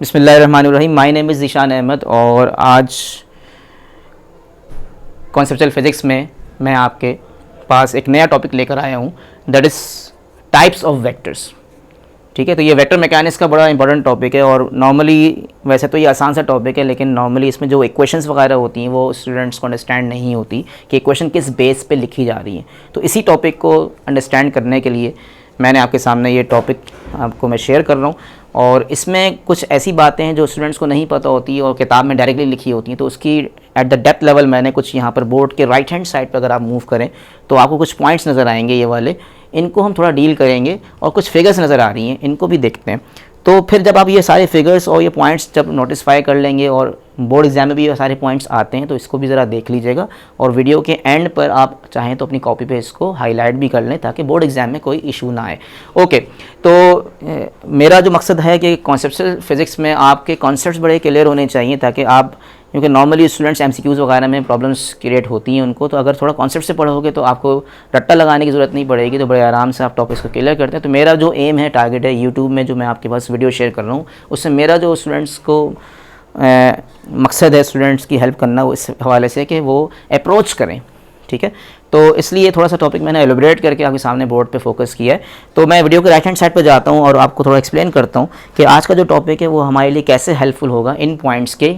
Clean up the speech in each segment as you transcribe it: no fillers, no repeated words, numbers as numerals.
बिस्मिल्लाहिर्रहमानिर्रहीम। My name is Zeeshan Ahmed और आज कॉन्सेप्चुअल फिज़िक्स में मैं आपके पास एक नया टॉपिक लेकर आया हूँ, that is types of vectors. ठीक है, तो ये वेक्टर मैकेनिक्स का बड़ा इंपॉर्टेंट टॉपिक है और नॉर्मली वैसे तो ये आसान सा टॉपिक है, लेकिन नॉर्मली इसमें जो इक्वेशंस वगैरह होती हैं वो स्टूडेंट्स को अंडरस्टैंड नहीं होती कि इक्वेशन किस बेस पे लिखी जा रही है। तो इसी टॉपिक को अंडरस्टैंड करने के लिए मैंने आपके सामने ये टॉपिक आपको मैं शेयर कर रहा हूँ और इसमें कुछ ऐसी बातें हैं जो स्टूडेंट्स को नहीं पता होती और किताब में डायरेक्टली लिखी होती हैं। तो उसकी एट द डेप्थ लेवल मैंने कुछ यहाँ पर बोर्ड के राइट हैंड साइड पर अगर आप मूव करें तो आपको कुछ पॉइंट्स नज़र आएंगे, ये वाले, इनको हम थोड़ा डील करेंगे और कुछ फिगर्स नज़र आ रही हैं, इनको भी देखते हैं। तो फिर जब आप ये सारे फिगर्स और ये पॉइंट्स जब नोटिसफाई कर लेंगे और बोर्ड एग्जाम में भी ये सारे पॉइंट्स आते हैं तो इसको भी ज़रा देख लीजिएगा और वीडियो के एंड पर आप चाहें तो अपनी कॉपी पे इसको हाईलाइट भी कर लें ताकि बोर्ड एग्जाम में कोई इशू ना आए। ओके, तो मेरा जो मकसद है कि कॉन्सेप्चुअल फिज़िक्स में आपके कॉन्सेप्ट्स बड़े क्लियर होने चाहिए ताकि आप, क्योंकि नॉर्मली स्टूडेंट्स एमसीक्यूज़ वगैरह में प्रॉब्लम्स क्रिएट होती हैं उनको, तो अगर थोड़ा कॉन्सेप्ट से पढ़ोगे तो आपको रट्टा लगाने की ज़रूरत नहीं पड़ेगी, तो बड़े आराम से आप टॉपिक्स को क्लियर करते हैं। तो मेरा जो एम है, टारगेट है, यूट्यूब में जो मैं आपके पास वीडियो शेयर कर रहा हूँ उससे मेरा जो स्टूडेंट्स को मकसद है स्टूडेंट्स की हेल्प करना, वो इस हवाले से कि वो अप्रोच करें। ठीक है, तो इसलिए थोड़ा सा टॉपिक मैंने एलोबरेट करके आपके सामने बोर्ड पे फोकस किया है। तो मैं वीडियो के राइट हैंड साइड पे जाता हूँ और आपको थोड़ा एक्सप्लेन करता हूँ कि आज का जो टॉपिक है वो हमारे लिए कैसे हेल्पफुल होगा इन पॉइंट्स के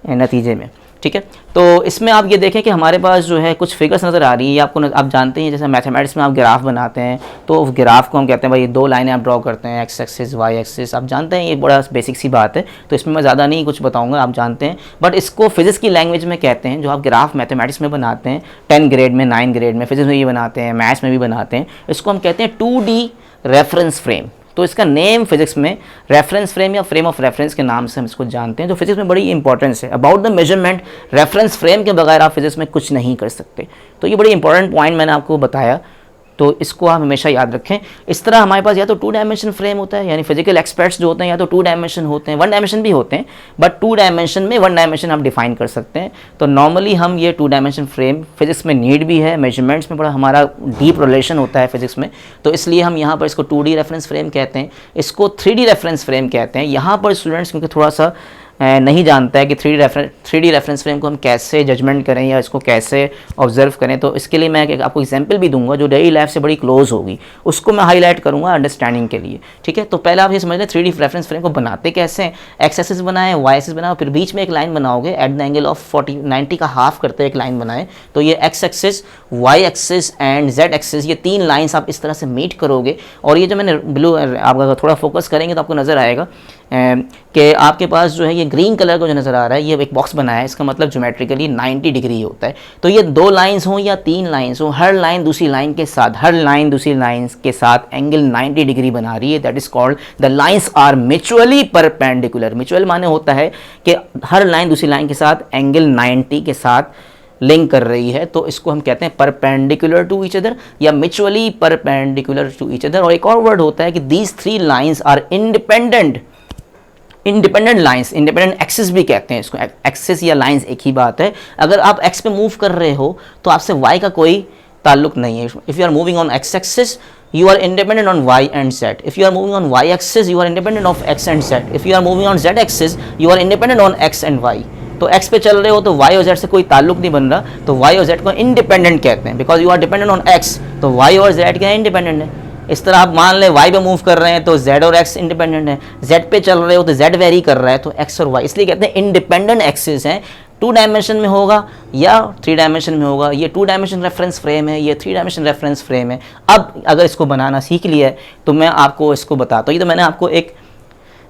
नतीजे में। ठीक है, तो इसमें आप ये देखें कि हमारे पास जो है कुछ फिगर्स नज़र आ रही है। आप जानते हैं जैसे मैथमेटिक्स में आप ग्राफ बनाते हैं तो ग्राफ को हम कहते हैं भाई दो लाइनें आप ड्रॉ करते हैं, एक्स एक्सिस वाई एक्सिस, आप जानते हैं, ये बड़ा बेसिक सी बात है। तो इसमें मैं ज़्यादा नहीं कुछ बताऊंगा, आप जानते हैं। बट इसको फिज़िक्स की लैंग्वेज में कहते हैं, जो आप ग्राफ मैथमेटिक्स में बनाते हैं 10 ग्रेड में, 9 ग्रेड में, फिज़िक्स में भी बनाते हैं, मैथ्स में भी बनाते हैं, इसको हम कहते हैं 2D रेफरेंस फ्रेम। तो इसका नेम फिजिक्स में रेफरेंस फ्रेम या फ्रेम ऑफ रेफरेंस के नाम से हम इसको जानते हैं, जो फिजिक्स में बड़ी इंपॉर्टेंस है। About the measurement, reference frame के बगैर आप फिजिक्स में कुछ नहीं कर सकते। तो ये बड़ी इंपॉर्टेंट पॉइंट मैंने आपको बताया, तो इसको आप हमेशा याद रखें। इस तरह हमारे पास या तो 2 डायमेंशन फ्रेम होता है, यानी फिजिकल एक्सपर्ट्स जो होते हैं या तो 2 डायमेंशन होते हैं, 1 डायमेंशन भी होते हैं, बट 2 डायमेंशन में 1 डायमेंशन हम डिफाइन कर सकते हैं। तो नॉर्मली हम ये 2 डायमेंशन फ्रेम फिजिक्स में नीड भी है, मेजरमेंट्स में बड़ा हमारा डीप रिलेशन होता है फिजिक्स में, तो इसलिए हम यहाँ पर इसको 2D रेफरेंस फ्रेम कहते हैं, इसको 3D रेफरेंस फ्रेम कहते हैं। यहाँ पर स्टूडेंट्स क्योंकि थोड़ा सा नहीं जानता है कि 3D रेफरेंस फ्रेम को हम कैसे जजमेंट करें या इसको कैसे ऑब्जर्व करें, तो इसके लिए मैं आपको एग्जांपल भी दूंगा जो डेली लाइफ से बड़ी क्लोज होगी, उसको मैं हाईलाइट करूंगा अंडरस्टैंडिंग के लिए। ठीक है, तो पहले आप ये समझ लें 3D रेफरेंस फ्रेम को बनाते कैसे हैं। एक्स एक्सिस बनाएं, वाई एक्सिस बनाओ, फिर बीच में एक लाइन बनाओगे एट द एंगल ऑफ 90 का हाफ करते एक लाइन बनाएं। तो ये X axis, Y axis and Z axis, ये 3 लाइन्स आप इस तरह से मीट करोगे। और ये जो मैंने ब्लू, आप अगर थोड़ा फोकस करेंगे तो आपको नज़र आएगा कि आपके पास जो है ये ग्रीन कलर का जो नज़र आ रहा है, ये एक बॉक्स बनाया है, इसका मतलब ज्योमेट्रिकली 90 डिग्री होता है। तो ये 2 लाइंस हों या 3 लाइंस हों, हर लाइन दूसरी लाइन के साथ, हर लाइन दूसरी लाइन के साथ एंगल 90 डिग्री बना रही है। That is called the lines are mutually perpendicular. Mutual माने होता है कि हर लाइन दूसरी लाइन के साथ एंगल 90 के साथ लिंक कर रही है, तो इसको हम कहते हैं परपेंडिकुलर टू ईच अदर या mutually perpendicular to each other. और एक और वर्ड होता है कि these 3 lines are independent lines, independent axis भी कहते हैं इसको। एक्सिस या लाइंस एक ही बात है। अगर आप एक्स पे मूव कर रहे हो तो आपसे वाई का कोई ताल्लुक नहीं है। If you are moving on X axis you are independent on y and z. If you are moving on y axis you are independent of x and z. If you are moving on z axis you are independent on x and y. तो x पे चल रहे हो तो y और z से कोई ताल्लुक नहीं बन रहा, तो y और z को इंडिपेंडेंट कहते हैं, because you are dependent on x, तो y और z क्या है, इंडिपेंडेंट है। इस तरह आप मान लें y पे मूव कर रहे हैं तो z और x इंडिपेंडेंट है, z पे चल रहे हो तो z वेरी कर रहा है, तो x और y, इसलिए कहते हैं इंडिपेंडेंट एक्सिस हैं। 2 डायमेंशन में होगा या 3 डायमेंशन में होगा। ये 2 डायमेंशन रेफरेंस फ्रेम है, ये 3 डायमेंशन रेफरेंस फ्रेम है। अब अगर इसको बनाना सीख लिया है तो मैं आपको इसको बताता हूँ। ये तो मैंने आपको एक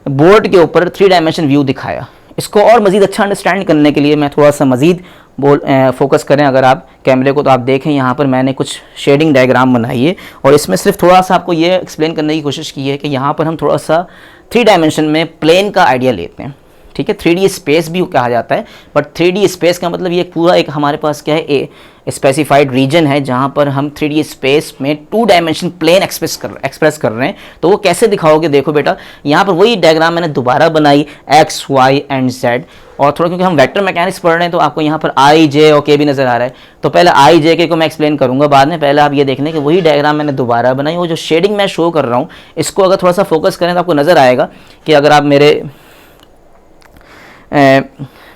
बोर्ड के ऊपर 3 डायमेंशन व्यू दिखाया। इसको और मज़ीद अच्छा अंडरस्टैंड करने के लिए मैं थोड़ा सा मज़ीद फोकस करें अगर आप कैमरे को, तो आप देखें यहाँ पर मैंने कुछ शेडिंग डायग्राम बनाई है और इसमें सिर्फ थोड़ा सा आपको ये एक्सप्लेन करने की कोशिश की है कि यहाँ पर हम थोड़ा सा 3 डायमेंशन में प्लेन का आइडिया लेते हैं। ठीक है, 3D स्पेस भी कहा जाता है, बट 3D स्पेस का मतलब ये पूरा एक हमारे पास क्या है, स्पेसिफाइड रीजन है जहाँ पर हम 3D स्पेस में 2 डायमेंशन प्लेन एक्सप्रेस कर रहे हैं। तो वो कैसे दिखाओगे, देखो बेटा यहाँ पर वही डायग्राम मैंने दोबारा बनाई, एक्स वाई एंड जेड, और थोड़ा क्योंकि हम वेक्टर मैकेनिक्स पढ़ रहे हैं तो आपको यहाँ पर आई जे और के भी नजर आ रहा है। तो पहले आई जे के को मैं एक्सप्लेन करूंगा बाद में, पहले आप ये देख लें कि वही डायग्राम मैंने दोबारा बनाई। वो जो शेडिंग मैं शो कर रहा हूँ इसको अगर थोड़ा सा फोकस करें तो आपको नजर आएगा कि अगर आप मेरे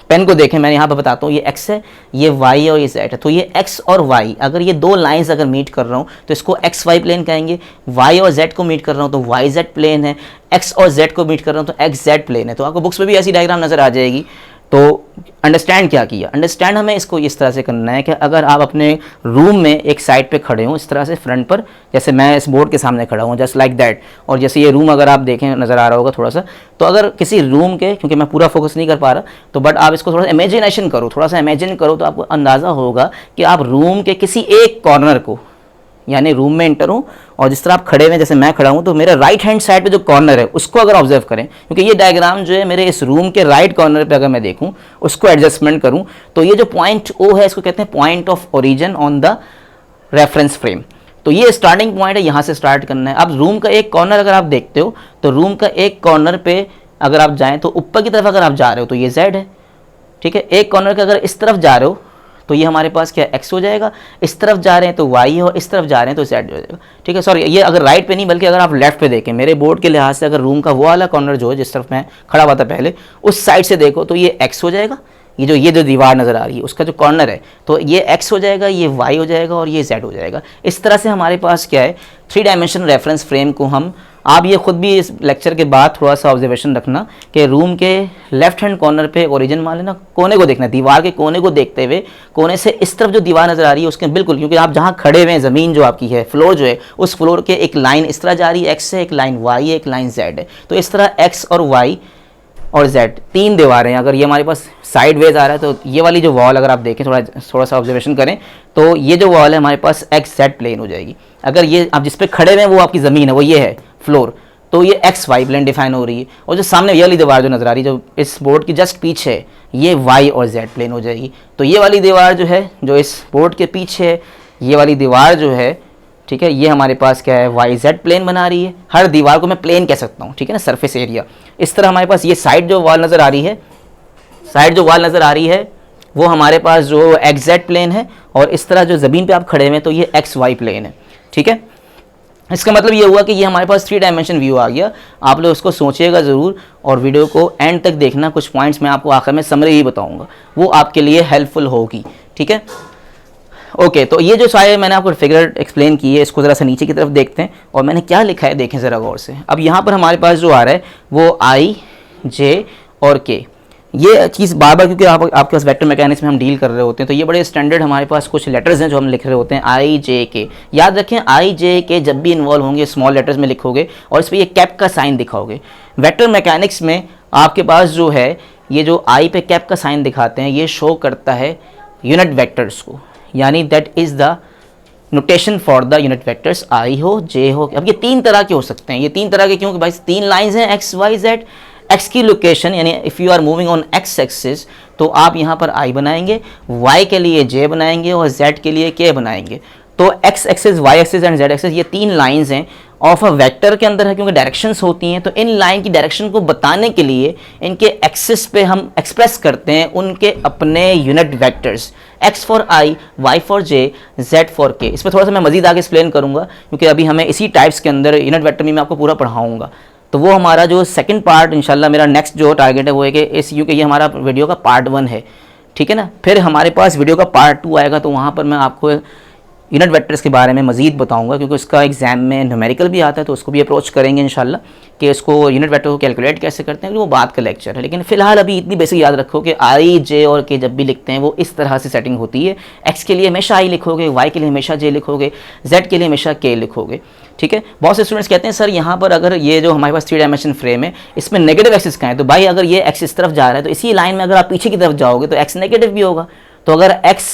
पेन को देखें, मैं यहाँ पर बताता हूँ, ये x है, ये y है और ये z है। तो ये x और y, अगर ये 2 लाइंस अगर मीट कर रहा हूँ तो इसको एक्स वाई प्लेन कहेंगे। y और z को मीट कर रहा हूँ तो वाई जेड प्लेन है। x और z को मीट कर रहा हूँ तो एक्स जेड प्लेन है। तो आपको बुक्स में भी ऐसी डायग्राम नजर आ जाएगी। तो अंडरस्टैंड क्या किया, अंडरस्टैंड हमें इसको इस तरह से करना है कि अगर आप अपने रूम में एक साइड पे खड़े हो इस तरह से फ्रंट पर, जैसे मैं इस बोर्ड के सामने खड़ा हूँ जस्ट लाइक दैट, और जैसे ये रूम अगर आप देखें नज़र आ रहा होगा थोड़ा सा, तो अगर किसी रूम के, क्योंकि मैं पूरा फोकस नहीं कर पा रहा, तो बट आप इसको थोड़ा सा इमेजिनेशन करो, थोड़ा सा इमेजिन करो तो आपको अंदाज़ा होगा कि आप रूम के किसी एक कॉर्नर को, यानी रूम में एंटर हूँ और जिस तरह आप खड़े हुए जैसे मैं खड़ा हूँ, तो मेरे राइट हैंड साइड पे जो कॉर्नर है उसको अगर ऑब्जर्व करें, क्योंकि ये डायग्राम जो है मेरे इस रूम के राइट कॉर्नर पे अगर मैं देखूँ, उसको एडजस्टमेंट करूँ, तो ये जो पॉइंट ओ है इसको कहते हैं point of origin on the reference frame. तो ये स्टार्टिंग पॉइंट है, यहाँ से स्टार्ट करना है। अब रूम का एक कॉर्नर अगर आप देखते हो तो रूम का एक कॉर्नर पे अगर आप जाएँ तो ऊपर की तरफ अगर आप जा रहे हो तो ये जेड है, ठीक है। एक कॉर्नर का अगर इस तरफ जा रहे हो तो ये हमारे पास क्या x हो जाएगा, इस तरफ जा रहे हैं तो y है और इस तरफ जा रहे हैं तो z हो जाएगा, ठीक है। सॉरी, ये अगर राइट पे नहीं बल्कि अगर आप लेफ्ट पे देखें, मेरे बोर्ड के लिहाज से अगर रूम का वो वाला कॉर्नर जो है जिस तरफ मैं खड़ा हुआ था पहले, उस साइड से देखो तो ये x हो जाएगा, ये जो दीवार नज़र आ रही है उसका जो कॉर्नर है तो ये x हो जाएगा, ये y हो जाएगा और ये z हो जाएगा। इस तरह से हमारे पास क्या है 3 डायमेंशन रेफरेंस फ्रेम को हम, आप ये खुद भी इस लेक्चर के बाद थोड़ा सा ऑब्जर्वेशन रखना कि रूम के लेफ्ट हैंड कॉर्नर पे ओरिजिन मान लेना, कोने को देखना, दीवार के कोने को देखते हुए, कोने से इस तरफ जो दीवार नज़र आ रही है उसके बिल्कुल, क्योंकि आप जहाँ खड़े हुए हैं ज़मीन जो आपकी है, फ्लोर जो है, उस फ्लोर के एक लाइन इस तरह जा रही है x से, एक लाइन y है, एक लाइन z है। तो इस तरह x और y और z 3 दीवारें, अगर ये हमारे पास साइड वेज आ रहा है तो ये वाली जो वॉल अगर आप देखें, थोड़ा सा ऑब्जर्वेशन करें तो ये जो वॉल है हमारे पास एक्स जेड प्लेन हो जाएगी। अगर ये आप जिस पे खड़े हुए हैं वो आपकी ज़मीन है, वो ये है फ्लोर, तो ये एक्स वाई प्लेन डिफाइन हो रही है। और जो सामने ये वाली दीवार जो नज़र आ रही है, जो इस बोर्ड की जस्ट पीछे है, ये वाई और जेड प्लेन हो जाएगी। तो ये वाली दीवार जो है जो इस बोर्ड के पीछे है, ये वाली दीवार जो है, ठीक है, ये हमारे पास क्या है वाई जेड प्लेन बना रही है। हर दीवार को मैं प्लेन कह सकता हूँ, ठीक है ना, सरफेस एरिया। इस तरह हमारे पास ये साइड जो वॉल नज़र आ रही है, वो हमारे पास जो एक्स जेड प्लेन है, और इस तरह जो ज़मीन पे आप खड़े हुए हैं तो ये एक्स वाई प्लेन है, ठीक है। इसका मतलब ये हुआ कि ये हमारे पास 3 डायमेंशन व्यू आ गया। आप लोग उसको सोचिएगा ज़रूर और वीडियो को एंड तक देखना। कुछ पॉइंट्स मैं आपको आखिर में समरी ही बताऊंगा, वो आपके लिए हेल्पफुल होगी, ठीक है। ओके, तो ये जो सारे मैंने आपको फिगर एक्सप्लेन की है, इसको ज़रा सा नीचे की तरफ देखते हैं और मैंने क्या लिखा है देखें ज़रा गौर से। अब यहाँ पर हमारे पास जो आ रहा है वो आई जे और के, ये चीज़ बार बार, क्योंकि आपके पास वेक्टर मैकेनिक्स में हम डील कर रहे होते हैं तो ये बड़े स्टैंडर्ड हमारे पास कुछ लेटर्स हैं जो हम लिख रहे होते हैं, आई जे के। याद रखें आई जे के जब भी इन्वॉल्व होंगे स्मॉल लेटर्स में लिखोगे और इस पर ये कैप का साइन दिखाओगे। वेक्टर मैकेनिक्स में आपके पास जो है ये जो आई पे कैप का साइन दिखाते हैं, ये शो करता है यूनिट वेक्टर्स को, यानी that is the notation for the unit vectors, i हो जे हो। अब ये 3 तरह के हो सकते हैं, ये 3 तरह के क्योंकि भाई 3 लाइंस हैं एक्स वाई जेड। x की लोकेशन यानी if you are moving on x axis तो आप यहाँ पर i बनाएंगे, y के लिए j बनाएंगे और z के लिए k बनाएंगे। तो x axis, y axis and z axis ये 3 लाइंस हैं ऑफ अ वेक्टर के अंदर है, क्योंकि डायरेक्शंस होती हैं। तो इन लाइन की डायरेक्शन को बताने के लिए इनके एक्सिस पे हम एक्सप्रेस करते हैं उनके अपने unit vectors, x for i, y for j, z for k। इस पर थोड़ा सा मैं मजीद आगे एक्सप्लेन करूँगा क्योंकि अभी हमें इसी टाइप्स के अंदर यूनिट वेक्टर में मैं आपको पूरा पढ़ाऊँगा। तो वो हमारा जो सेकंड पार्ट इंशाल्लाह मेरा नेक्स्ट जो टारगेट है वो है कि इस क्योंकि ये हमारा वीडियो का पार्ट 1 है, ठीक है ना। फिर हमारे पास वीडियो का पार्ट 2 आएगा तो वहाँ पर मैं आपको यूनिट वेक्टर्स के बारे में मज़ीद बताऊंगा, क्योंकि उसका एग्जाम में न्यूमेरिकल भी आता है तो उसको भी अप्रोच करेंगे इंशाल्लाह कि इसको यूनिट वेक्टर को कैलकुलेट कैसे करते हैं, वो बात का लेक्चर है। लेकिन फिलहाल अभी इतनी बेसिक याद रखो कि आई जे और के जब भी लिखते हैं वो इस तरह से सेटिंग होती है। एक्स के लिए हमेशा आई लिखोगे, वाई के लिए हमेशा जे लिखोगे, जेड के लिए हमेशा के लिखोगे, ठीक है। बहुत से स्टूडेंट्स कहते हैं सर यहाँ पर अगर ये जो हमारे पास 3 डायमेंशन फ्रेम है इसमें नेगेटिव एक्सिस का है, तो भाई अगर ये एक्स इस तरफ जा रहा है तो इसी लाइन में अगर आप पीछे की तरफ जाओगे तो एक्स नेगेटिव भी होगा। तो अगर एक्स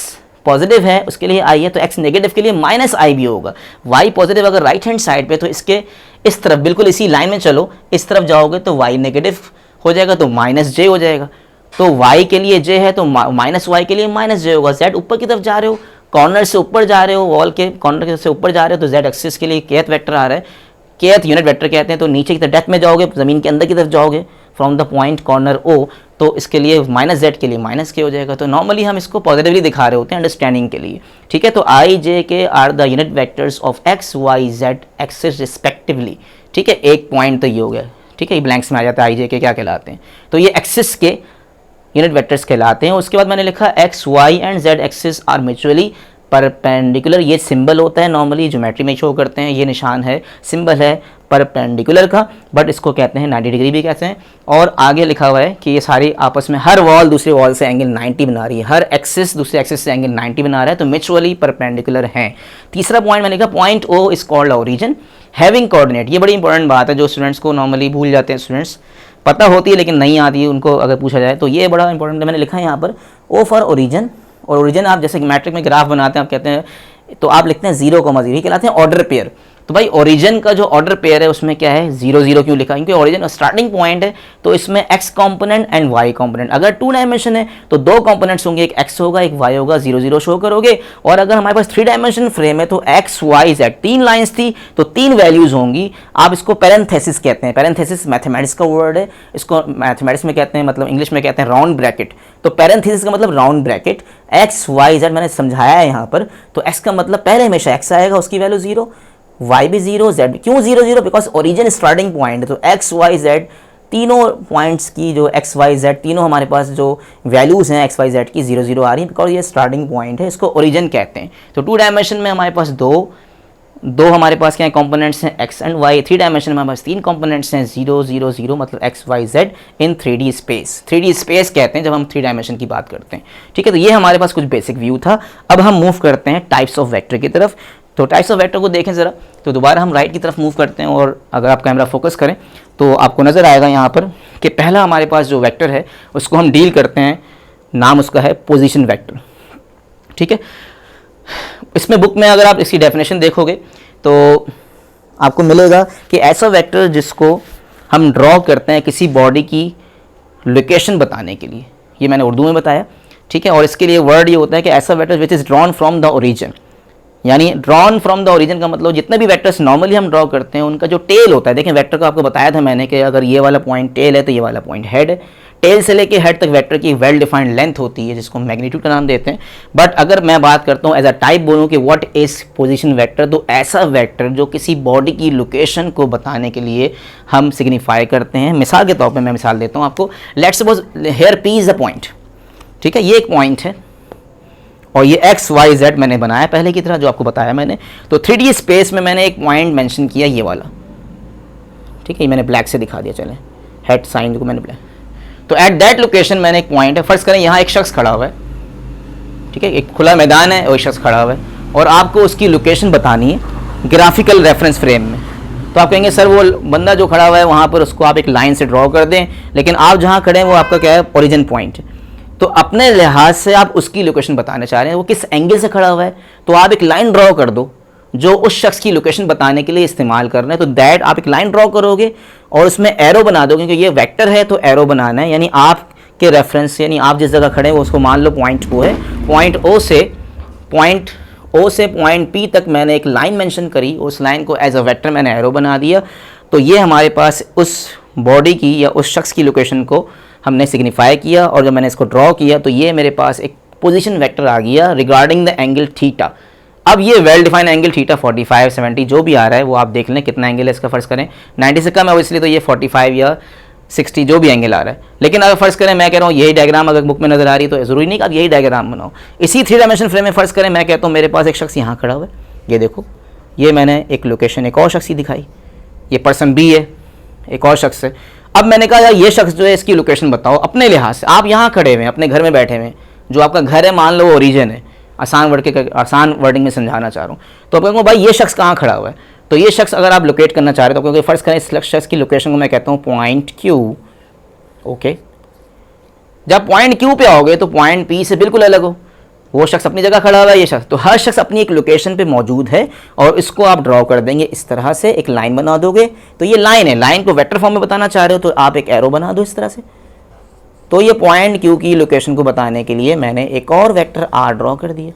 पॉजिटिव है उसके लिए आई है तो एक्स नेगेटिव के लिए माइनस आई भी होगा। वाई पॉजिटिव अगर राइट हैंड साइड पे तो इसके इस तरफ बिल्कुल इसी लाइन में चलो, इस तरफ जाओगे तो वाई नेगेटिव हो जाएगा तो माइनस जे हो जाएगा। तो वाई के लिए जे है तो माइनस वाई के लिए माइनस जे होगा। जेड ऊपर की तरफ जा रहे हो, कॉर्नर से ऊपर जा रहे हो, वॉल के कॉर्नर से ऊपर जा रहे हो तो जेड एक्सिस के लिए kth वेक्टर आ रहा है, kth यूनिट वेक्टर कहते हैं। तो नीचे की तरफ डेप्थ में जाओगे, ज़मीन के अंदर की तरफ जाओगे फ्रॉम द पॉइंट कॉर्नर ओ, तो इसके लिए माइनस जेड के लिए माइनस के हो जाएगा। तो नॉर्मली हम इसको पॉजिटिवली दिखा रहे होते हैं अंडरस्टैंडिंग के लिए, ठीक है। तो I J K are the unit vectors of X Y Z axis respectively, ठीक है। एक पॉइंट तो ये हो गया, ठीक है, ये ब्लैंक्स में आ जाता है आई जे के क्या कहलाते हैं, तो ये एक्सिस के यूनिट वेक्टर्स कहलाते हैं। उसके बाद मैंने लिखा X Y and Z axis are mutually perpendicular, ये सिंबल होता है नॉर्मली ज्योमेट्री में शो करते हैं, ये निशान है, सिंबल है परपेंडिकुलर का, बट इसको कहते हैं 90 डिग्री भी कहते हैं। और आगे लिखा हुआ है कि ये सारी आपस में हर वॉल दूसरे वॉल से एंगल 90 बना रही है, हर एक्सिस दूसरे एक्सिस से एंगल 90 बना रहा है, तो म्यूचुअली परपेंडिकुलर हैं। तीसरा पॉइंट मैंने लिखा point O is called origin having coordinate, ये बड़ी इंपॉर्टेंट बात है जो स्टूडेंट्स को नॉर्मली भूल जाते हैं, स्टूडेंट्स पता होती है लेकिन नहीं आती है उनको अगर पूछा जाए, तो ये बड़ा इंपॉर्टेंट है। मैंने लिखा है यहाँ पर ओ फॉर ओरिजिन, और ओरिजिन आप जैसे कि मैट्रिक में ग्राफ बनाते हैं आप कहते हैं, तो आप लिखते हैं 0,0, ये कहलाते हैं ऑर्डर पेयर। तो भाई ओरिजिन का जो ऑर्डर पेयर है उसमें क्या है 0 0 क्यों लिखा, क्योंकि ओरिजिन स्टार्टिंग पॉइंट है, तो इसमें x component and y component, अगर 2 डायमेंशन है तो 2 कंपोनेंट्स होंगे, एक x होगा एक y होगा, 0 0 शो करोगे। और अगर हमारे पास 3 डायमेंशन फ्रेम है तो x y z 3 लाइंस थी तो 3 वैल्यूज होंगी। आप इसको पैरेंथेसिस कहते हैं, पैरेंथेसिस मैथमेटिक्स का वर्ड है, इसको मैथमेटिक्स में कहते हैं, मतलब इंग्लिश में कहते हैं राउंड ब्रैकेट। तो पैरेंथेसिस का मतलब round bracket, x y z मैंने समझाया है यहाँ पर। तो x का मतलब पहले हमेशा x आएगा, उसकी वैल्यू 0, y भी 0, z भी। क्यों 0 0, बिकॉज ओरिजिन स्टार्टिंग पॉइंट है, तो x y z तीनों पॉइंट्स की जो x y z तीनों हमारे पास जो वैल्यूज हैं x y z की 0 0 आ रही है, बिकॉज ये स्टार्टिंग पॉइंट है, इसको ओरिजिन कहते हैं। तो 2 डायमेंशन में हमारे पास दो हमारे पास क्या कंपोनेंट्स हैं x एंड y, 3 डायमेंशन में हमारे पास 3 कंपोनेंट्स हैं 0 0 0, मतलब x y z इन 3D स्पेस। 3D स्पेस कहते हैं जब हम 3 डायमेंशन की बात करते हैं, ठीक है। तो ये हमारे पास कुछ बेसिक व्यू था। अब हम मूव करते हैं टाइप्स ऑफ वेक्टर की तरफ। तो टाइप्स ऑफ वेक्टर को देखें ज़रा, तो दोबारा हम राइट की तरफ मूव करते हैं, और अगर आप कैमरा फोकस करें तो आपको नज़र आएगा यहाँ पर कि पहला हमारे पास जो वेक्टर है उसको हम डील करते हैं, नाम उसका है पोजीशन वेक्टर, ठीक है। इसमें बुक में अगर आप इसकी डेफिनेशन देखोगे तो आपको मिलेगा कि ऐसा वेक्टर जिसको हम ड्रॉ करते हैं किसी बॉडी की लोकेशन बताने के लिए, ये मैंने उर्दू में बताया, ठीक है। और इसके लिए वर्ड ये होता है कि ऐसा vector which is drawn from the origin, यानी ड्रॉन फ्रॉम द ओरिजिन का मतलब जितने भी वेक्टर्स नॉर्मली हम ड्रॉ करते हैं उनका जो टेल होता है, देखें वेक्टर को आपको बताया था मैंने कि अगर ये वाला पॉइंट टेल है तो ये वाला पॉइंट हेड है। टेल से लेके हेड तक वेक्टर की वेल डिफाइंड लेंथ होती है जिसको मैग्नीट्यूड का नाम देते हैं। बट अगर मैं बात करता हूँ एज अ टाइप बोलूँ कि व्हाट इज पोजीशन वेक्टर, तो ऐसा वेक्टर जो किसी बॉडी की लोकेशन को बताने के लिए हम सिग्निफाई करते हैं। मिसाल के तौर पर मैं मिसाल देता हूँ आपको, let's suppose here P is a point, ठीक है, ये एक पॉइंट है और ये एक्स वाई जेड मैंने बनाया पहले की तरह जो आपको बताया मैंने। तो 3D स्पेस में मैंने एक पॉइंट मेंशन किया ये वाला, ठीक है, ये मैंने ब्लैक से दिखा दिया, चले हेड साइन को मैंने ब्लैक। तो एट दैट लोकेशन मैंने एक पॉइंट है, फर्ज करें यहाँ एक शख्स खड़ा हुआ है, ठीक है, एक खुला मैदान है और एक शख्स खड़ा हुआ है और आपको उसकी लोकेशन बतानी है ग्राफिकल रेफरेंस फ्रेम में। तो आप कहेंगे सर वो बंदा जो खड़ा हुआ है वहाँ पर उसको आप एक लाइन से ड्रॉ कर दें, लेकिन आप जहाँ खड़े हैं वो आपका क्या है ओरिजिन पॉइंट है। तो अपने लिहाज से आप उसकी लोकेशन बताना चाह रहे हैं, वो किस एंगल से खड़ा हुआ है, तो आप एक लाइन ड्रॉ कर दो जो उस शख्स की लोकेशन बताने के लिए इस्तेमाल कर रहे हैं। तो दैट आप एक लाइन ड्रॉ करोगे और उसमें एरो बना दोगे, क्योंकि ये वेक्टर है तो एरो बनाना है, यानी आपके रेफरेंस यानी आप जिस जगह खड़े हैं उसको मान लो पॉइंट ओ है, पॉइंट ओ से पॉइंट पी तक मैंने एक लाइन मेंशन करी, उस लाइन को एज अ वेक्टर मैंने एरो बना दिया। तो ये हमारे पास उस बॉडी की या उस शख्स की लोकेशन को हमने सिग्निफाई किया, और जब मैंने इसको ड्रॉ किया तो ये मेरे पास एक पोजीशन वेक्टर आ गया रिगार्डिंग द एंगल थीटा। अब ये वेल डिफाइंड एंगल थीटा 45 70 जो भी आ रहा है वो आप देख लें कितना एंगल है इसका, फ़र्ज़ करें 90 से कम है इसलिए तो ये 45 या 60 जो भी एंगल आ रहा है। लेकिन अगर फ़र्ज़ करें मैं कह रहा हूँ यही डायग्राम अगर बुक में नज़र आ रही है तो ज़रूरी नहीं कि आप यही डायग्राम बनाओ। इसी 3 डायमेंशन फ्रेम में फ़र्ज़ करें मैं कहता हूँ मेरे पास एक शख्स यहाँ खड़ा हुआ है, ये देखो ये मैंने एक लोकेशन एक और शख्स ही दिखाई, ये पर्सन बी है, एक और शख्स है। अब मैंने कहा यार ये शख्स जो है इसकी लोकेशन बताओ अपने लिहाज से। आप यहाँ खड़े हुए हैं अपने घर में बैठे हुए हैं, जो आपका घर है मान लो वो ओरिजिन है, आसान वर्डिंग में समझाना चाह रहा हूँ। तो आप कहोगे भाई ये शख्स कहाँ खड़ा हुआ है, तो ये शख्स अगर आप लोकेट करना चाह रहे हो तो क्योंकि फ़र्ज़ करें इस शख्स की लोकेशन को मैं कहता हूँ पॉइंट क्यू, ओके। जब पॉइंट क्यू पे आओगे तो पॉइंट पी से बिल्कुल अलग हो, वो शख्स अपनी जगह खड़ा हुआ है, ये शख्स, तो हर शख्स अपनी एक लोकेशन पे मौजूद है और इसको आप ड्रॉ कर देंगे इस तरह से, एक लाइन बना दोगे। तो ये लाइन है, लाइन को वेक्टर फॉर्म में बताना चाह रहे हो तो आप एक एरो बना दो इस तरह से। तो ये पॉइंट क्यू की लोकेशन को बताने के लिए मैंने एक और वेक्टर आर ड्रॉ कर दिया।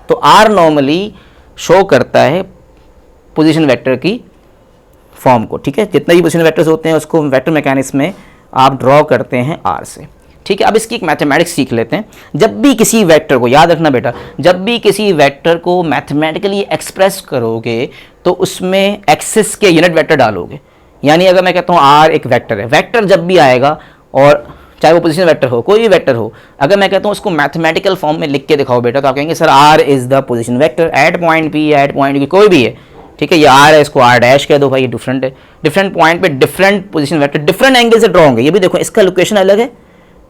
तो आर नॉर्मली शो करता है पोजीशन वेक्टर की फॉर्म को, ठीक है। जितने भी पोजीशन वेक्टर्स होते हैं उसको वेक्टर मैकेनिक्स में आप ड्रॉ करते हैं आर से, ठीक है। अब इसकी एक मैथमेटिक्स सीख लेते हैं। जब भी किसी वेक्टर को, याद रखना बेटा, जब भी किसी वेक्टर को मैथमेटिकली एक्सप्रेस करोगे तो उसमें एक्सिस के यूनिट वेक्टर डालोगे। यानी अगर मैं कहता हूँ आर एक वेक्टर है, वेक्टर जब भी आएगा, और चाहे वो पोजीशन वेक्टर हो, कोई भी वेक्टर हो, अगर मैं कहता हूँ उसको मैथमेटिकल फॉर्म में लिख के दिखाओ बेटा, तो आप कहेंगे sir R is the position vector at point P, at point P कोई भी है, ठीक है। ये आर है, इसको आर डैश कह दो भाई, ये डिफरेंट है, डिफरेंट पॉइंट पे different position vector different angle से ड्रॉ होंगे। ये भी देखो, इसका लोकेशन अलग है,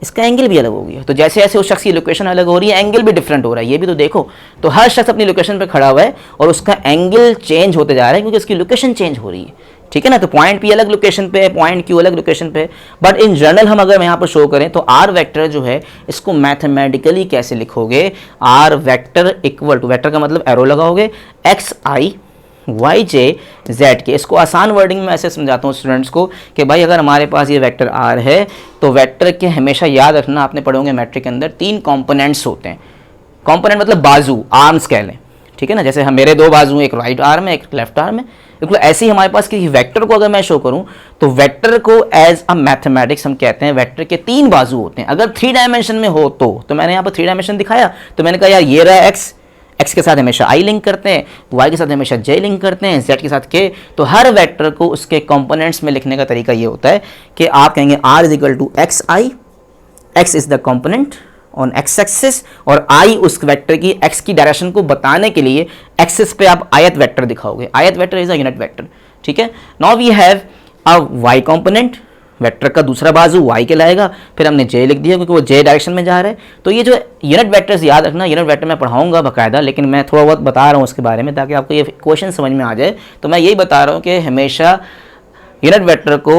इसका एंगल भी अलग हो गया, तो जैसे जैसे उस शख्स की लोकेशन अलग हो रही है, एंगल भी डिफरेंट हो रहा है। ये भी तो देखो, तो हर शख्स अपनी लोकेशन पे खड़ा हुआ है और उसका एंगल चेंज होते जा रहा है क्योंकि उसकी लोकेशन चेंज हो रही है, ठीक है ना। तो पॉइंट पी अलग लोकेशन पे है, पॉइंट क्यू अलग लोकेशन पे है, बट इन जनरल हम अगर यहाँ पर शो करें तो आर वेक्टर जो है इसको मैथमेटिकली कैसे लिखोगे, R vector equal to, vector का मतलब एरो लगाओगे, X I Y J Z K. इसको आसान वर्डिंग में ऐसे समझाता हूँ स्टूडेंट्स को कि भाई अगर हमारे पास ये वेक्टर आर है तो वेक्टर के हमेशा याद रखना, आपने पढ़ोगे मैट्रिक के अंदर 3 कंपोनेंट्स होते हैं। कंपोनेंट मतलब बाजू, आर्म्स कह लें, ठीक है ना। जैसे हम, मेरे 2 बाजू, एक राइट आर्म है, एक लेफ्ट आर्म है, बिल्कुल ऐसे ही हमारे पास किसी वेक्टर को अगर मैं शो करूं तो वेक्टर को एज अ मैथमेटिक्स हम कहते हैं वेक्टर के 3 बाजू होते हैं। अगर 3 डायमेंशन में हो तो मैंने यहाँ पर 3 डायमेंशन दिखाया, तो मैंने कहा यार ये रहा एक्स, एक्स के साथ हमेशा आई लिंक करते हैं, वाई के साथ हमेशा जे लिंक करते हैं, जेड के साथ के। तो हर वेक्टर को उसके कंपोनेंट्स में लिखने का तरीका ये होता है कि आप कहेंगे R is equal to X I, X is the component on X axis, और आई उस वेक्टर की एक्स की डायरेक्शन को बताने के लिए एक्सिस पे आप आयत वेक्टर दिखाओगे। आयत vector is a unit vector, ठीक है। Now we have a Y component, vector का दूसरा बाजू वाई कहलाएगा, फिर हमने जे लिख दिया क्योंकि वो जे डायरेक्शन में जा रहा है। तो ये जो यूनिट वेक्टर्स याद रखना, यूनिट वेक्टर मैं पढ़ाऊंगा बाकायदा, लेकिन मैं थोड़ा बहुत बता रहा हूँ उसके बारे में ताकि आपको ये क्वेश्चन समझ में आ जाए। तो मैं यही बता रहा हूँ कि हमेशा यूनिट वेक्टर को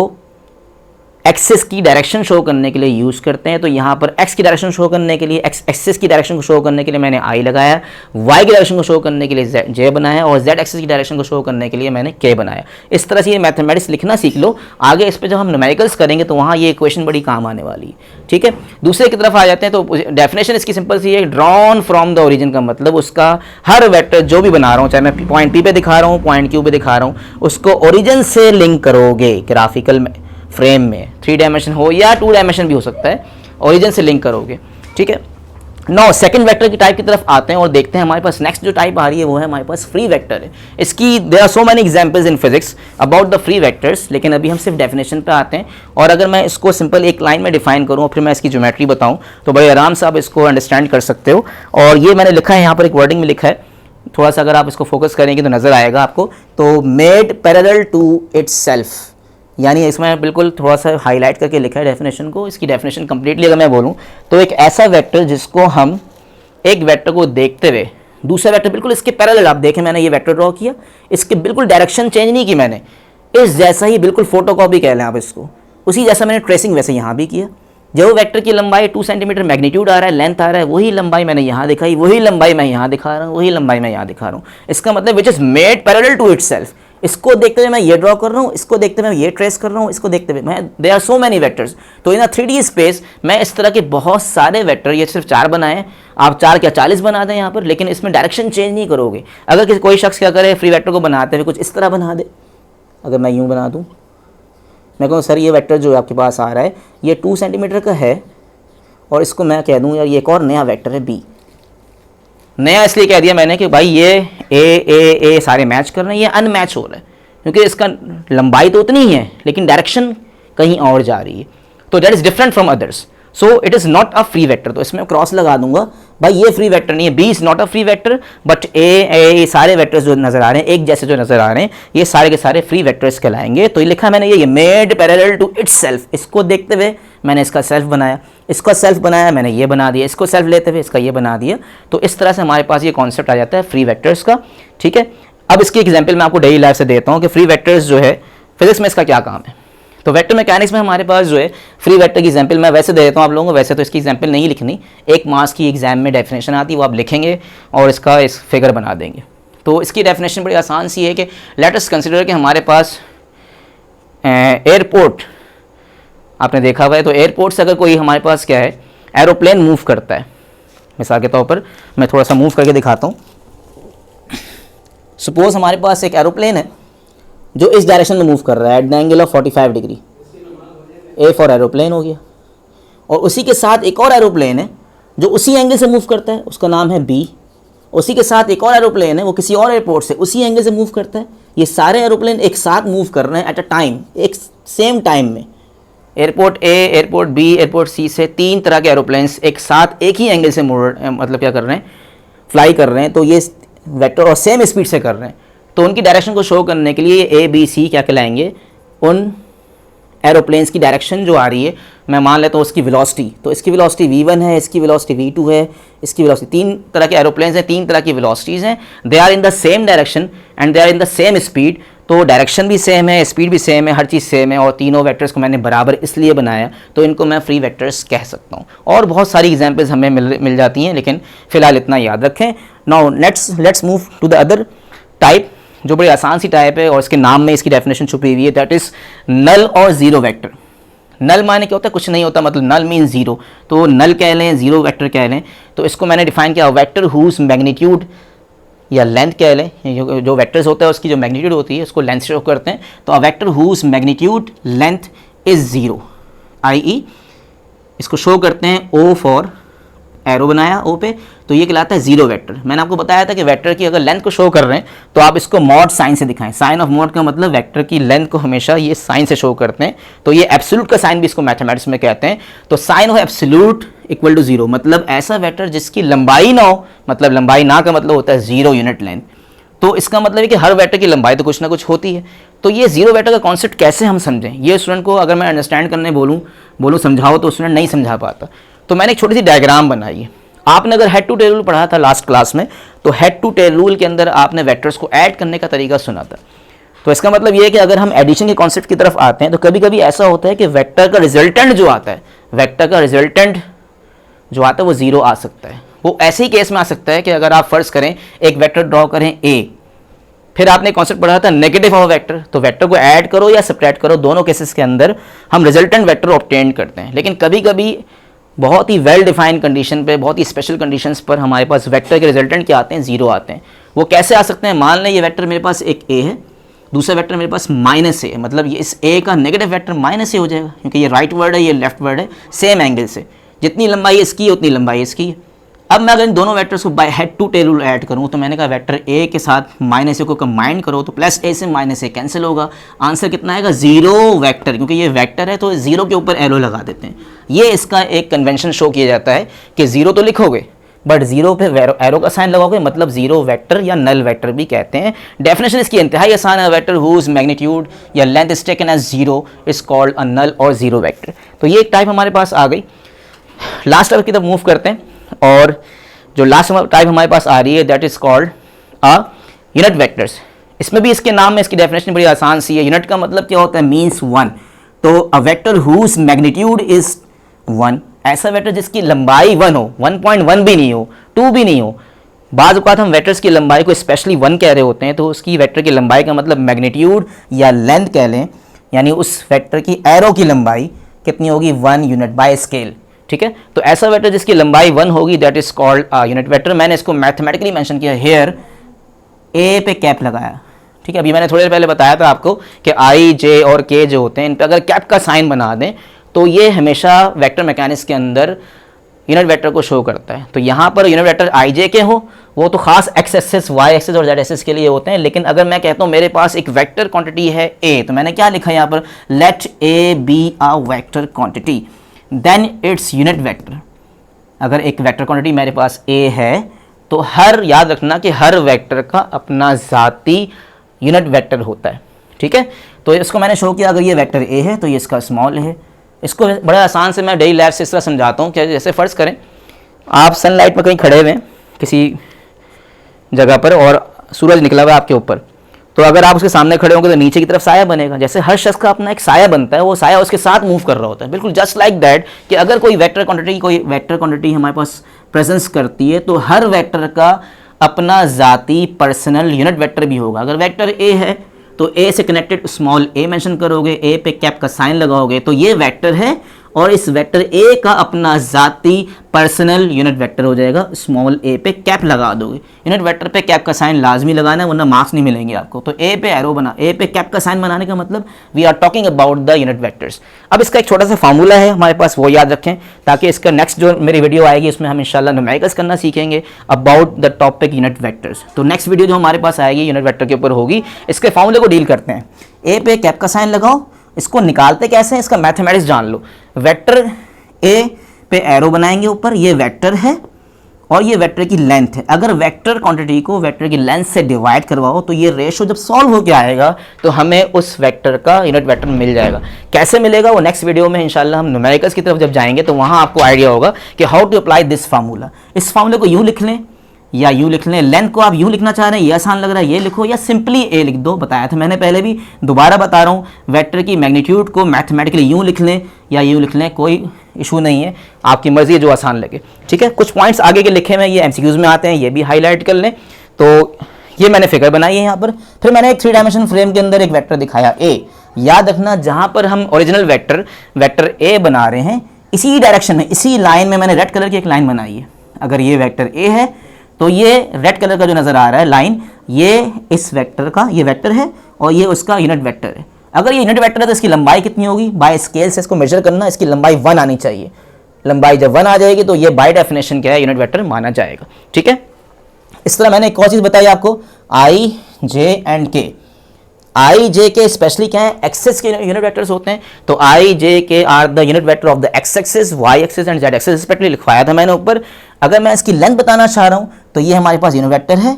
एक्सिस की डायरेक्शन शो करने के लिए यूज़ करते हैं। तो यहाँ पर एक्स की डायरेक्शन शो करने के लिए, एक्स एक्सिस की डायरेक्शन को शो करने के लिए मैंने आई लगाया, वाई की डायरेक्शन को शो करने के लिए जे बनाया, और जेड एक्सिस की डायरेक्शन को शो करने के लिए मैंने के बनाया। इस तरह से ये मैथमेटिक्स लिखना सीख लो। आगे इस पर जब हम न्यूमेरिकल्स करेंगे तो वहाँ ये इक्वेशन बड़ी काम आने वाली है, ठीक है। दूसरे की तरफ आ जाते हैं तो डेफिनेशन इसकी सिंपल सी है, ड्रॉन फ्रॉम द ओरिजिन का मतलब उसका हर वेक्टर जो भी बना रहा हूँ, चाहे मैं पॉइंट पी पे दिखा रहा हूँ, पॉइंट क्यू पे दिखा रहा हूँ, उसको ओरिजिन से लिंक करोगे ग्राफिकल में, फ्रेम में, 3 डायमेंशन हो या 2 डायमेंशन भी हो सकता है, ओरिजिन से लिंक करोगे, ठीक है। नाउ सेकंड वेक्टर की टाइप की तरफ आते हैं और देखते हैं हमारे पास नेक्स्ट जो टाइप आ रही है वो है हमारे पास फ्री वेक्टर है। इसकी there are so many examples in physics about the free vectors, लेकिन अभी हम सिर्फ डेफिनेशन पे आते हैं। और अगर मैं इसको सिंपल एक लाइन में डिफाइन करूँ और फिर मैं इसकी ज्योमेट्री बताऊँ तो बड़े आराम से आप इसको अंडरस्टैंड कर सकते हो। और ये मैंने लिखा है यहाँ पर, एक वर्डिंग में लिखा है, थोड़ा सा अगर आप इसको फोकस करेंगे तो नजर आएगा आपको। तो मेड पैरेलल टू इट्सेल्फ, यानी इसमें बिल्कुल थोड़ा सा हाईलाइट करके लिखा है डेफिनेशन को। इसकी डेफिनेशन कंप्लीटली अगर मैं बोलूँ तो एक ऐसा वेक्टर जिसको हम एक वेक्टर को देखते हुए दूसरा वेक्टर बिल्कुल इसके पैरेलल, आप देखें मैंने ये वेक्टर ड्रॉ किया, इसके बिल्कुल डायरेक्शन चेंज नहीं की मैंने, इस जैसा ही बिल्कुल फोटोकॉपी कह लें आप इसको, उसी जैसा मैंने ट्रेसिंग वैसे यहाँ भी किया। जो वेक्टर की लंबाई 2 सेंटीमीटर मैग्नीट्यूड आ रहा है, लेंथ आ रहा है, वही लंबाई मैंने यहाँ दिखाई, वही लंबाई मैं यहाँ दिखा रहा हूँ, वही लंबाई मैं यहाँ दिखा रहा हूँ। इसका मतलब which is made parallel to itself. इसको देखते हुए मैं ये ड्रॉ कर रहा हूँ, इसको देखते हुए मैं ये ट्रेस कर रहा हूँ, इसको देखते हुए मैं, there are so many vectors. तो इन 3D स्पेस मैं इस तरह के बहुत सारे वेक्टर, ये सिर्फ 4 बनाए हैं, आप 4 क्या 40 बना दें यहाँ पर, लेकिन इसमें डायरेक्शन चेंज नहीं करोगे। अगर किसी कोई शख्स क्या करे, फ्री वेक्टर को बनाते हुए कुछ इस तरह बना दे, अगर मैं यूँ बना दूँ, मैं कहूँ सर ये वेक्टर जो आपके पास आ रहा है ये 2 सेंटीमीटर का है, और इसको मैं कह दूँ यार ये एक और नया वेक्टर है बी। नया इसलिए कह दिया मैंने कि भाई ये ए सारे मैच कर रहे हैं, ये अनमैच हो रहा है क्योंकि इसका लंबाई तो उतनी ही है लेकिन डायरेक्शन कहीं और जा रही है, तो that is different from others, so it is not a free vector. तो इसमें क्रॉस लगा दूंगा, भाई ये फ्री वेक्टर नहीं है, B is not a free vector, but A सारे वेक्टर्स जो नजर आ रहे हैं, एक जैसे जो नजर आ रहे हैं, ये सारे के सारे फ्री वेक्टर्स कहलाएंगे। तो ये लिखा मैंने ये मेड पैरेलल टू इटसेल्फ, इसको देखते हुए मैंने इसका सेल्फ बनाया, इसका सेल्फ बनाया मैंने ये बना दिया, इसको सेल्फ लेते हुए इसका ये बना दिया। तो इस तरह से हमारे पास ये कॉन्सेप्ट आ जाता है फ्री वेक्टर्स का, ठीक है। अब इसकी एग्जाम्पल मैं आपको डेली लाइफ से देता हूँ कि फ्री वेक्टर्स जो है फिजिक्स में इसका क्या काम है। तो वेक्टर मैकेनिक्स में हमारे पास जो है फ्री वेक्टर की एग्जांपल मैं वैसे दे देता हूँ आप लोगों को, वैसे तो इसकी एग्जांपल नहीं लिखनी, एक मार्क्स की एग्जाम में डेफिनेशन आती है वो आप लिखेंगे और इसका इस फिगर बना देंगे। तो इसकी डेफिनेशन बड़ी आसान सी है कि लेट अस कंसिडर कि हमारे पास एयरपोर्ट, आपने देखा हुआ है, तो एयरपोर्ट से अगर कोई हमारे पास क्या है एरोप्लेन मूव करता है, मिसाल के तौर पर मैं थोड़ा सा मूव करके दिखाता हूँ, सपोज हमारे पास एक एरोप्लेन है जो इस डायरेक्शन में मूव कर रहा है at the angle of 45 degree, A for aeroplane हो गया। और उसी के साथ एक और एरोप्लेन है जो उसी एंगल से मूव करता है, उसका नाम है बी। उसी के साथ एक और एरोप्लेन है, वो किसी और एयरपोर्ट से उसी एंगल से मूव करता है। ये सारे एरोप्लेन एक साथ मूव कर रहे हैं एट अ टाइम, एक सेम टाइम में। एयरपोर्ट ए, एयरपोर्ट बी, एयरपोर्ट सी से 3 तरह के एरोप्लेन्स एक साथ एक ही एंगल से मतलब क्या कर रहे हैं, फ्लाई कर रहे हैं। तो ये वेक्टर और सेम स्पीड से कर रहे हैं। तो उनकी डायरेक्शन को शो करने के लिए ए बी सी क्या कहलाएंगे, उन एरोप्लेन्स की डायरेक्शन जो आ रही है, मैं मान लेता हूँ उसकी वेलोसिटी। तो इसकी वेलोसिटी v1 है, इसकी वेलोसिटी v2 है, इसकी वेलोसिटी, 3 तरह के एरोप्लेन्स हैं, 3 तरह की वेलोसिटीज़ हैं। They are in the same direction and they are in the same speed. तो डायरेक्शन भी सेम है, स्पीड भी सेम है, हर चीज़ सेम है। और तीनों वेक्टर्स को मैंने बराबर इसलिए बनाया, तो इनको मैं फ्री वेक्टर्स कह सकता हूँ। और बहुत सारी एग्जाम्पल्स हमें मिल जाती हैं, लेकिन फ़िलहाल इतना याद रखें। Now let's move to the other type, जो बड़ी आसान सी टाइप है और इसके नाम में इसकी डेफिनेशन छुपी हुई है, दैट इज़ नल और ज़ीरो वेक्टर। नल माने क्या होता है, कुछ नहीं होता, मतलब नल मीन ज़ीरो। तो नल कह लें, ज़ीरो वेक्टर कह लें। तो इसको मैंने डिफाइन किया, वेक्टर हुज मैग्नीट्यूड या लेंथ कह लें, जो वेक्टर्स होता है उसकी जो मैग्नीट्यूड होती है उसको लेंथ शो करते हैं। तो a vector whose magnitude length is zero, i.e. इसको शो करते हैं ओ फॉर, एरो बनाया ओ पे, तो ये कहलाता है जीरो वेक्टर। मैंने आपको बताया था कि वेक्टर की अगर लेंथ को शो कर रहे हैं तो आप इसको मॉड साइन से दिखाएं। साइन ऑफ मॉड का मतलब वेक्टर की लेंथ को हमेशा ये साइन से शो करते हैं। तो ये एब्सोल्यूट का साइन भी इसको मैथमेटिक्स में कहते हैं। तो sign of absolute equal to zero, मतलब ऐसा वेक्टर जिसकी लंबाई ना हो, मतलब लंबाई ना का मतलब होता है जीरो यूनिट लेंथ। तो इसका मतलब है कि हर वेक्टर की लंबाई तो कुछ ना कुछ होती है। तो ये जीरो वेक्टर का कॉन्सेप्ट कैसे हम समझें, ये स्टूडेंट को अगर मैं अंडरस्टैंड करने बोलूँ समझाओ तो स्टूडेंट नहीं समझा पाता। तो मैंने एक छोटी सी डायग्राम बनाई है। आपने अगर हेड टू टेल रूल पढ़ा था लास्ट क्लास में, तो हेड टू टेल रूल के अंदर आपने वेक्टर्स को ऐड करने का तरीका सुना था। तो इसका मतलब ये है कि अगर हम एडिशन के कॉन्सेप्ट की तरफ आते हैं तो कभी कभी ऐसा होता है कि वेक्टर का रिजल्टेंट जो आता है, वो जीरो आ सकता है। वो ऐसे ही केस में आ सकता है कि अगर आप फर्ज करें एक वेक्टर ड्रॉ करें ए, फिर आपने कॉन्सेप्ट पढ़ा था नेगेटिव ऑफ वेक्टर, तो वेक्टर को ऐड करो या सब्ट्रैक्ट करो, दोनों केसेस के अंदर हम रिजल्टेंट वेक्टर ऑब्टेन करते हैं। लेकिन कभी कभी बहुत ही वेल डिफाइंड कंडीशन पे, बहुत ही स्पेशल कंडीशंस पर हमारे पास वेक्टर के रिजल्टेंट क्या आते हैं, जीरो आते हैं। वो कैसे आ सकते हैं, मान लें ये वेक्टर मेरे पास एक ए है, दूसरा वेक्टर मेरे पास माइनस ए है, मतलब ये इस ए का नेगेटिव वेक्टर माइनस ए हो जाएगा, क्योंकि ये राइट वर्ड है, ये लेफ्ट वर्ड है, सेम एंगल से। जितनी लंबाई इसकी है उतनी लंबाई इसकी है। अब मैं अगर इन दोनों वेक्टर्स को by head to tail rule add करूँ, तो मैंने कहा वेक्टर ए के साथ माइनस ए को कंबाइन करो तो प्लस ए से माइनस ए कैंसिल होगा, आंसर कितना आएगा, जीरो वेक्टर। क्योंकि ये वेक्टर है तो जीरो के ऊपर एरो लगा देते हैं। ये इसका एक कन्वेंशन शो किया जाता है कि जीरो तो लिखोगे बट जीरो पे एरो का साइन लगाओगे, मतलब जीरो वेक्टर या नल वेक्टर भी कहते हैं। डेफिनेशन इसकी इंतहाई आसान है, वेक्टर हुज मैग्नीट्यूड या length is taken as zero is called a null और जीरो वेक्टर। तो ये एक टाइप हमारे पास आ गई। लास्ट टाइप की तरफ मूव करते हैं, और जो लास्ट टाइप हमारे पास आ रही है that is called a unit vectors. इसमें भी इसके नाम में इसकी डेफिनेशन बड़ी आसान सी है। यूनिट का मतलब क्या होता है, मीन्स वन। तो a vector whose magnitude is one, ऐसा वेक्टर जिसकी लंबाई 1 हो, 1.1 भी नहीं हो, 2 भी नहीं हो। बाज़ औक़ात हम वेक्टर्स की लंबाई को स्पेशली 1 कह रहे होते हैं, तो उसकी वेक्टर की लंबाई का मतलब मैग्नीट्यूड या लेंथ कह लें, यानी उस वेक्टर की एरो की लंबाई कितनी होगी, 1 यूनिट बाय स्केल। ठीक है, तो ऐसा वेक्टर जिसकी लंबाई 1 होगी that is called unit vector. मैंने इसको मैथमेटिकली मेंशन किया, हेयर ए पे कैप लगाया। ठीक है, अभी मैंने थोड़ी देर पहले बताया था आपको कि आई, जे और के जो होते हैं इन पे अगर कैप का साइन बना दें तो ये हमेशा वेक्टर मैकेनिक्स के अंदर यूनिट वेक्टर को शो करता है। तो यहाँ पर यूनिट वेक्टर आई जे के हो, वो तो खास एक्स एक्सिस, वाई एक्सिस और जेड एक्सिस के लिए होते हैं। लेकिन अगर मैं कहता हूँ मेरे पास एक वेक्टर क्वांटिटी है ए, तो मैंने क्या लिखा है यहाँ पर, let A be a vector quantity then its unit vector. अगर एक वेक्टर क्वांटिटी मेरे पास ए है तो याद रखना कि हर वेक्टर का अपना ज़ाती यूनिट वेक्टर होता है। ठीक है, तो इसको मैंने शो किया, अगर ये वेक्टर ए है तो ये इसका स्मॉल है। इसको बड़ा आसान से मैं डेली लाइफ से इस तरह समझाता हूँ कि जैसे फ़र्ज़ करें आप सनलाइट में कहीं खड़े हुए हैं किसी जगह पर और सूरज निकला हुआ है आपके ऊपर, तो अगर आप उसके सामने खड़े होंगे तो नीचे की तरफ साया बनेगा। जैसे हर शख्स का अपना एक साया बनता है, वो साया उसके साथ मूव कर रहा होता है। बिल्कुल जस्ट लाइक दैट कि अगर कोई वेक्टर क्वांटिटी हमारे पास प्रेजेंस करती है तो हर वेक्टर का अपना ज़ाती पर्सनल यूनिट वेक्टर भी होगा। अगर वेक्टर ए है तो ए से कनेक्टेड स्मॉल ए मेंशन करोगे, ए पे कैप का साइन लगाओगे तो ये वेक्टर है और इस वेक्टर ए का अपना ज़ाती पर्सनल यूनिट वेक्टर हो जाएगा। स्मॉल ए पे कैप लगा दोगे, यूनिट वेक्टर पे कैप का साइन लाजमी लगाना है वरना मार्क्स नहीं मिलेंगे आपको। तो ए पे एरो बना, ए पे कैप का साइन बनाने का मतलब we are talking about the unit vectors. अब इसका एक छोटा सा फार्मूला है हमारे पास, वो याद रखें ताकि इसका नेक्स्ट जो मेरी वीडियो आएगी उसमें हम इंशाल्लाह न्यूमेरिकल्स करना सीखेंगे about the topic unit vectors. तो नेक्स्ट वीडियो जो हमारे पास आएगी यूनिट वेक्टर के ऊपर होगी, इसके फार्मूले को डील करते हैं। ए पे कैप का साइन लगाओ, इसको निकालते कैसे हैं इसका मैथमेटिक्स जान लो। वेक्टर ए पे एरो बनाएंगे ऊपर, ये वेक्टर है और ये वेक्टर की लेंथ है। अगर वेक्टर क्वांटिटी को वेक्टर की लेंथ से डिवाइड करवाओ तो ये रेशो जब सॉल्व होकर आएगा तो हमें उस वेक्टर का यूनिट वेक्टर मिल जाएगा। कैसे मिलेगा वो नेक्स्ट वीडियो में इंशाल्लाह हम न्यूमेरिकल्स की तरफ जब जाएंगे तो वहाँ आपको आइडिया होगा कि how to apply this formula. इस फार्मूले को यूँ लिख लें या यूँ लिख लें, लेंथ को आप यूँ लिखना चाह रहे हैं ये आसान लग रहा है ये लिखो, या सिंपली ए लिख दो, बताया था मैंने पहले भी, दोबारा बता रहा हूँ। वेक्टर की मैग्नीट्यूड को मैथमेटिकली यूँ लिख लें या यूँ लिख लें, कोई इशू नहीं है, आपकी मर्जी है जो आसान लगे। ठीक है, कुछ पॉइंट्स आगे के लिखे हुए ये एमसीक्यूज में आते हैं, ये भी हाईलाइट कर लें। तो ये मैंने फिगर बनाई है यहाँ पर। फिर मैंने एक 3 डायमेंशन फ्रेम के अंदर एक वेक्टर दिखाया ए। याद रखना जहाँ पर हम ओरिजिनल वेक्टर ए बना रहे हैं इसी डायरेक्शन में, इसी लाइन में मैंने रेड कलर की एक लाइन बनाई है। अगर ये वेक्टर ए है तो ये रेड कलर का जो नज़र आ रहा है लाइन, ये इस वेक्टर का ये वेक्टर है और ये उसका यूनिट वेक्टर है। अगर ये यूनिट वेक्टर है तो इसकी लंबाई कितनी होगी, बाय स्केल से इसको मेजर करना, इसकी लंबाई 1 आनी चाहिए। लंबाई जब 1 आ जाएगी तो ये बाय डेफिनेशन क्या है, यूनिट वेक्टर माना जाएगा। ठीक है, इस तरह मैंने एक और चीज़ बताई आपको, आई जे एंड के। आई जे के स्पेशली क्या है, एक्सेस के यूनिट वेक्टर्स होते हैं। तो I J K are the unit vector of the X axis, Y axis and Z axis respectively लिखवाया था मैंने ऊपर। अगर मैं इसकी लेंथ बताना चाह रहा हूँ तो ये हमारे पास यूनिट वेक्टर है,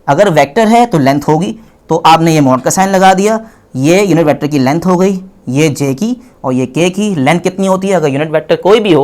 अगर वेक्टर है तो लेंथ होगी, तो आपने ये मॉड का साइन लगा दिया, ये यूनिट वेक्टर की लेंथ हो गई, ये जे की और ये के की। लेंथ कितनी होती है, अगर यूनिट वेक्टर कोई भी हो